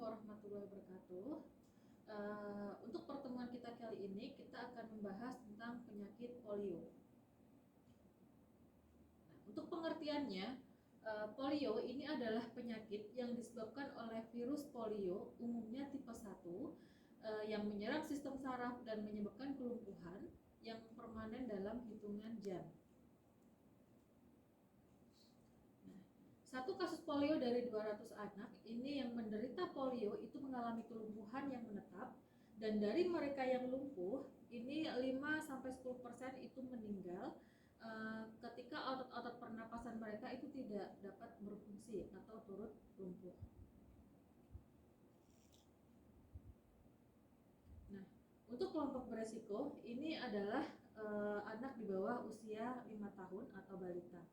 warahmatullahi wabarakatuh. Untuk pertemuan kita kali ini kita akan membahas tentang penyakit polio. Nah, untuk pengertiannya, polio ini adalah penyakit yang disebabkan oleh virus polio, umumnya tipe 1, yang menyerang sistem saraf dan menyebabkan kelumpuhan yang permanen dalam hitungan jam. Satu kasus polio dari 200 anak ini yang menderita polio itu mengalami kelumpuhan yang menetap, dan dari mereka yang lumpuh ini 5-10% itu meninggal ketika otot-otot pernapasan mereka itu tidak dapat berfungsi atau turut lumpuh. Nah, untuk kelompok beresiko ini adalah anak di bawah usia 5 tahun atau balita.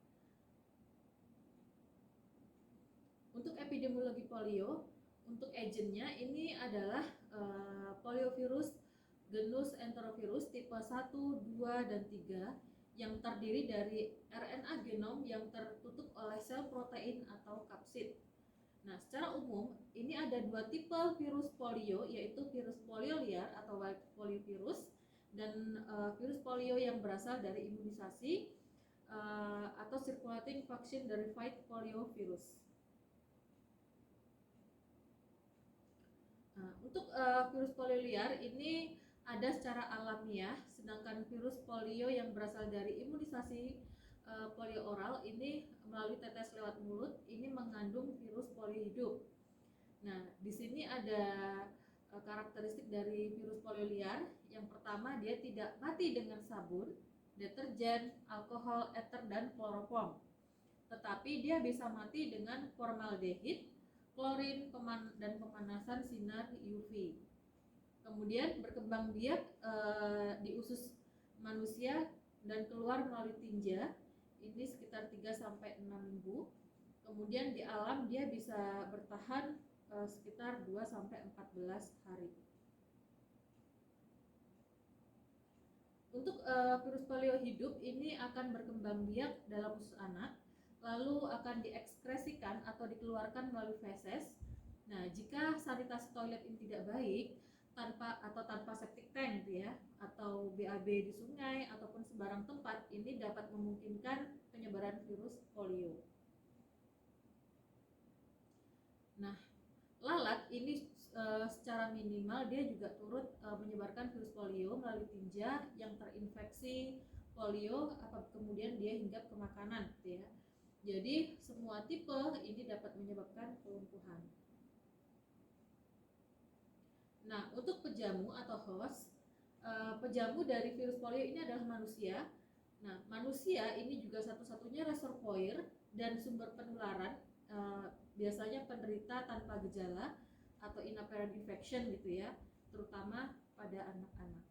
Untuk epidemiologi polio, untuk agentnya ini adalah poliovirus genus enterovirus tipe 1, 2, dan 3 yang terdiri dari RNA genom yang tertutup oleh sel protein atau kapsid. Nah, secara umum ini ada dua tipe virus polio, yaitu virus polio liar atau wild poliovirus dan virus polio yang berasal dari imunisasi atau circulating vaccine derived poliovirus. Nah, untuk virus polio liar ini ada secara alamiah, sedangkan virus polio yang berasal dari imunisasi polio oral ini melalui tetes lewat mulut ini mengandung virus polio hidup. Nah, di sini ada karakteristik dari virus polio liar. Yang pertama, dia tidak mati dengan sabun, deterjen, alkohol, eter, dan kloroform. Tetapi dia bisa mati dengan formaldehid, klorin, dan pemanasan sinar UV. Kemudian berkembang biak di usus manusia dan keluar melalui tinja, ini sekitar 3-6 minggu. Kemudian di alam dia bisa bertahan sekitar 2-14 hari. Untuk virus polio hidup ini akan berkembang biak dalam usus anak, lalu akan diekskresikan atau dikeluarkan melalui feses. Nah, jika sanitasi toilet ini tidak baik, tanpa septic tank ya, atau BAB di sungai ataupun sembarang tempat, ini dapat memungkinkan penyebaran virus polio. Nah, lalat ini secara minimal dia juga turut menyebarkan virus polio melalui tinja yang terinfeksi polio, kemudian dia hinggap ke makanan gitu ya. Jadi semua tipe ini dapat menyebabkan kelumpuhan. Nah, untuk pejamu atau host, pejamu dari virus polio ini adalah manusia. Nah, manusia ini juga satu-satunya reservoir dan sumber penularan, biasanya penderita tanpa gejala atau inapparent infection gitu ya, terutama pada anak-anak.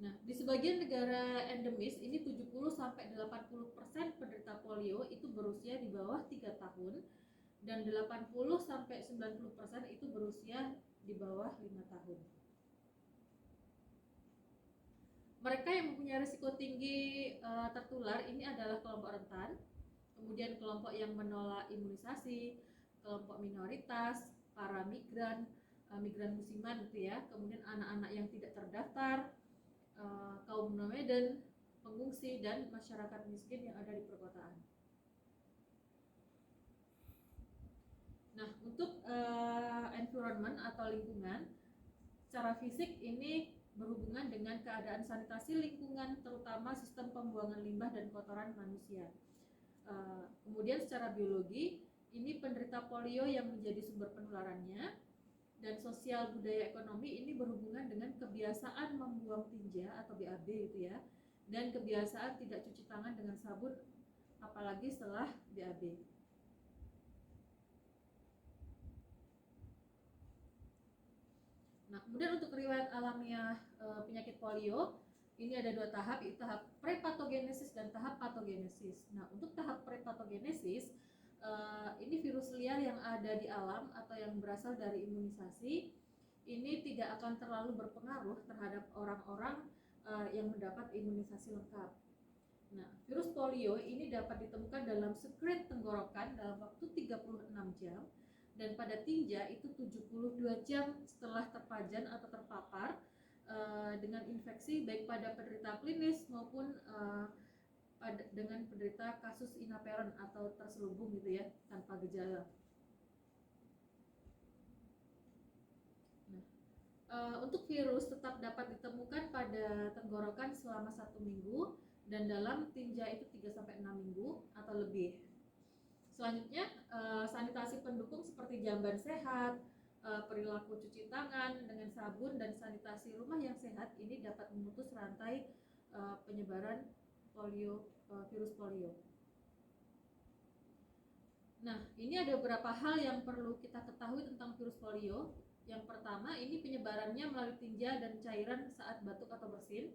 Nah, di sebagian negara endemis ini 70-80% penderita polio itu berusia di bawah 3 tahun dan 80-90% itu berusia di bawah 5 tahun. Mereka yang mempunyai risiko tinggi tertular ini adalah kelompok rentan, kemudian kelompok yang menolak imunisasi, kelompok minoritas, para migran musiman gitu ya, kemudian anak-anak yang tidak terdaftar, kaum nomaden, pengungsi, dan masyarakat miskin yang ada di perkotaan. Nah, untuk environment atau lingkungan, secara fisik ini berhubungan dengan keadaan sanitasi lingkungan, terutama sistem pembuangan limbah dan kotoran manusia. Kemudian secara biologi, ini penderita polio yang menjadi sumber penularannya, dan sosial budaya ekonomi ini berhubungan dengan kebiasaan membuang tinja atau BAB gitu ya, dan kebiasaan tidak cuci tangan dengan sabun apalagi setelah BAB. Nah, kemudian untuk riwayat alamiah penyakit polio ini ada 2 tahap, yaitu tahap prepatogenesis dan tahap patogenesis. Nah, untuk tahap prepatogenesis ini virus liar yang ada di alam atau yang berasal dari imunisasi ini tidak akan terlalu berpengaruh terhadap orang-orang yang mendapat imunisasi lengkap. Nah, virus polio ini dapat ditemukan dalam sekret tenggorokan dalam waktu 36 jam dan pada tinja itu 72 jam setelah terpajan atau terpapar dengan infeksi baik pada penderita klinis maupun dengan penderita kasus inaperon atau terselubung gitu ya tanpa gejala. Untuk virus tetap dapat ditemukan pada tenggorokan selama 1 minggu dan dalam tinja itu 3-6 minggu atau lebih. Selanjutnya, sanitasi pendukung seperti jamban sehat, perilaku cuci tangan dengan sabun dan sanitasi rumah yang sehat ini dapat memutus rantai penyebaran virus polio. Nah, ini ada beberapa hal yang perlu kita ketahui tentang virus polio. Yang pertama, ini penyebarannya melalui tinja dan cairan saat batuk atau bersin.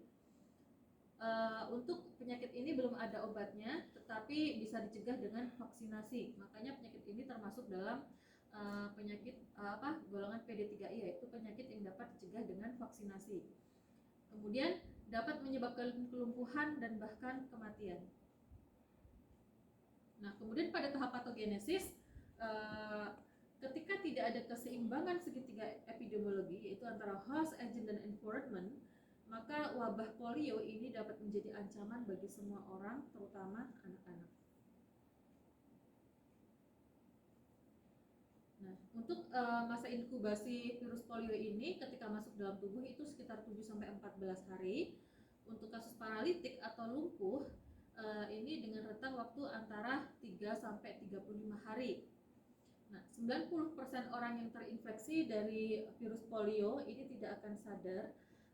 Untuk penyakit ini belum ada obatnya, tetapi bisa dicegah dengan vaksinasi. Makanya penyakit ini termasuk dalam penyakit golongan PD3I, yaitu penyakit yang dapat dicegah dengan vaksinasi. Kemudian dapat menyebabkan kelumpuhan dan bahkan kematian. Nah, kemudian pada tahap patogenesis, ketika tidak ada keseimbangan segitiga epidemiologi yaitu antara host, agent, dan environment, maka wabah polio ini dapat menjadi ancaman bagi semua orang, terutama anak-anak. Nah, untuk masa inkubasi virus polio ini ketika masuk dalam tubuh itu sekitar 7-14 hari. Untuk kasus paralitik atau lumpuh ini dengan rentang waktu antara 3-35 hari. Nah, 90% orang yang terinfeksi dari virus polio ini tidak akan sadar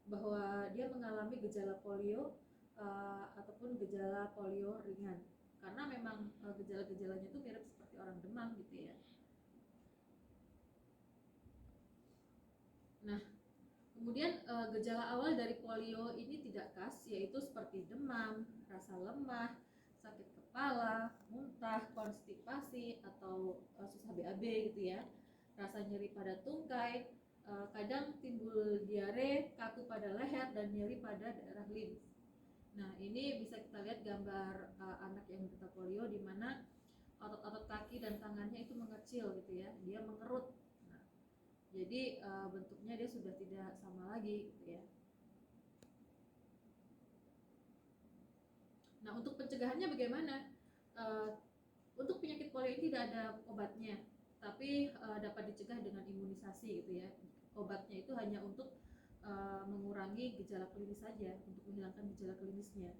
bahwa dia mengalami gejala polio ataupun gejala polio ringan, karena memang gejala-gejalanya itu mirip seperti orang demam gitu ya. Nah, kemudian gejala awal dari polio ini tidak khas, yaitu seperti demam, rasa lemah, sakit kepala, muntah, konstipasi, atau susah BAB gitu ya, rasa nyeri pada tungkai, kadang timbul diare, kaku pada leher, dan nyeri pada daerah limf. Nah, ini bisa kita lihat gambar anak yang menderita polio di mana otot-otot kaki dan tangannya itu mengecil gitu ya, dia mengerut. Nah, jadi bentuknya dia sudah tidak sama lagi gitu ya. Nah, untuk pencegahannya bagaimana? Untuk penyakit polio ini tidak ada obatnya, tapi dapat dicegah dengan imunisasi gitu ya. Obatnya itu hanya untuk mengurangi gejala klinis saja, untuk menghilangkan gejala klinisnya.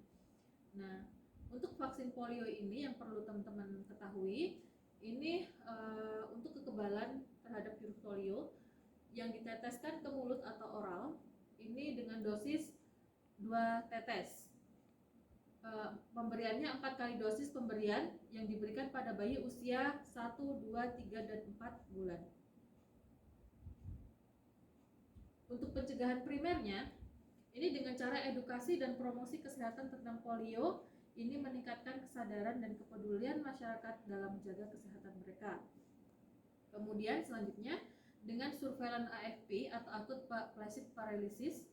Nah, untuk vaksin polio ini yang perlu teman-teman ketahui, ini untuk kekebalan terhadap virus polio yang diteteskan ke mulut atau oral, ini dengan dosis 2 tetes. Pemberiannya 4 kali dosis pemberian yang diberikan pada bayi usia 1, 2, 3, dan 4 bulan. Untuk pencegahan primernya, ini dengan cara edukasi dan promosi kesehatan tentang polio, ini meningkatkan kesadaran dan kepedulian masyarakat dalam menjaga kesehatan mereka. Kemudian selanjutnya, dengan surveillance AFP atau acute flaccid paralysis,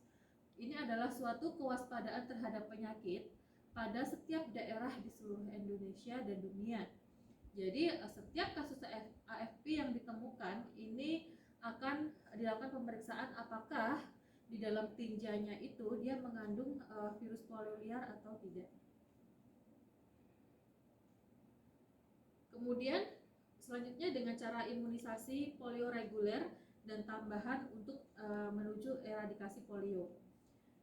ini adalah suatu kewaspadaan terhadap penyakit pada setiap daerah di seluruh Indonesia dan dunia. Jadi setiap kasus AFP yang ditemukan ini akan dilakukan pemeriksaan apakah di dalam tinjanya itu dia mengandung virus polio liar atau tidak. Kemudian selanjutnya dengan cara imunisasi polio reguler dan tambahan untuk menuju eradikasi polio.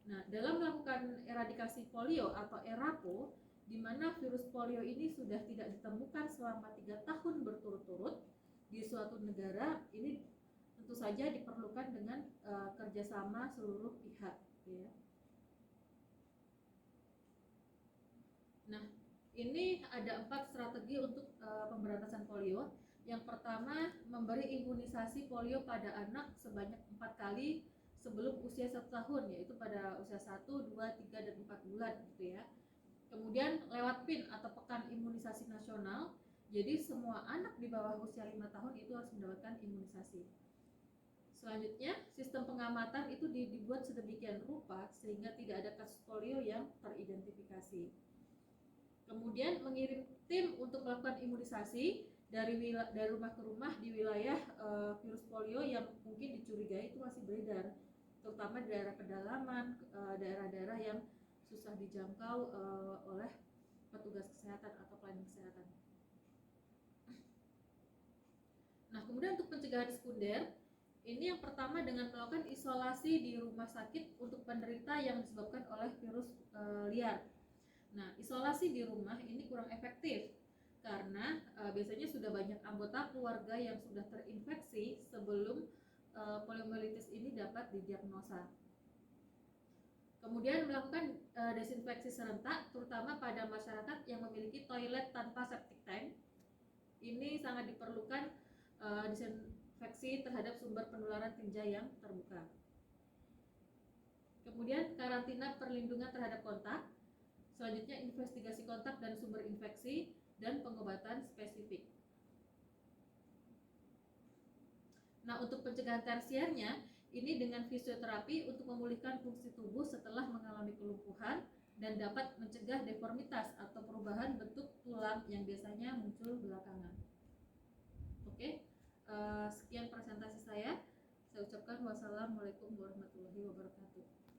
Nah, dalam melakukan eradikasi polio atau ERAPO, di mana virus polio ini sudah tidak ditemukan selama 3 tahun berturut-turut di suatu negara, ini tentu saja diperlukan dengan kerjasama seluruh pihak. Ya. Nah, ini ada 4 strategi untuk pemberantasan polio. Yang pertama, memberi imunisasi polio pada anak sebanyak 4 kali sebelum usia 1 tahun, yaitu pada usia 1, 2, 3, dan 4 bulan gitu ya. Kemudian lewat PIN atau Pekan Imunisasi Nasional, jadi semua anak di bawah usia 5 tahun itu harus mendapatkan imunisasi. Selanjutnya, sistem pengamatan itu dibuat sedemikian rupa sehingga tidak ada kasus polio yang teridentifikasi. Kemudian mengirim tim untuk melakukan imunisasi dari rumah ke rumah di wilayah virus polio yang mungkin dicurigai itu masih beredar, terutama di daerah pedalaman, daerah-daerah yang susah dijangkau oleh petugas kesehatan atau pelayanan kesehatan. Nah, kemudian untuk pencegahan sekunder, ini yang pertama dengan melakukan isolasi di rumah sakit untuk penderita yang disebabkan oleh virus liar. Nah, isolasi di rumah ini kurang efektif karena biasanya sudah banyak anggota keluarga yang sudah terinfeksi sebelum poliomielitis ini dapat didiagnosa. Kemudian melakukan desinfeksi serentak terutama pada masyarakat yang memiliki toilet tanpa septic tank. Ini sangat diperlukan disinfeksi terhadap sumber penularan tinja yang terbuka. Kemudian karantina perlindungan terhadap kontak. Selanjutnya investigasi kontak dan sumber infeksi dan pengobatan spesifik. Nah, untuk pencegahan tersiernya ini dengan fisioterapi untuk memulihkan fungsi tubuh setelah mengalami kelumpuhan dan dapat mencegah deformitas atau perubahan bentuk tulang yang biasanya muncul belakangan. Oke, sekian presentasi saya. Saya ucapkan wassalamualaikum warahmatullahi wabarakatuh.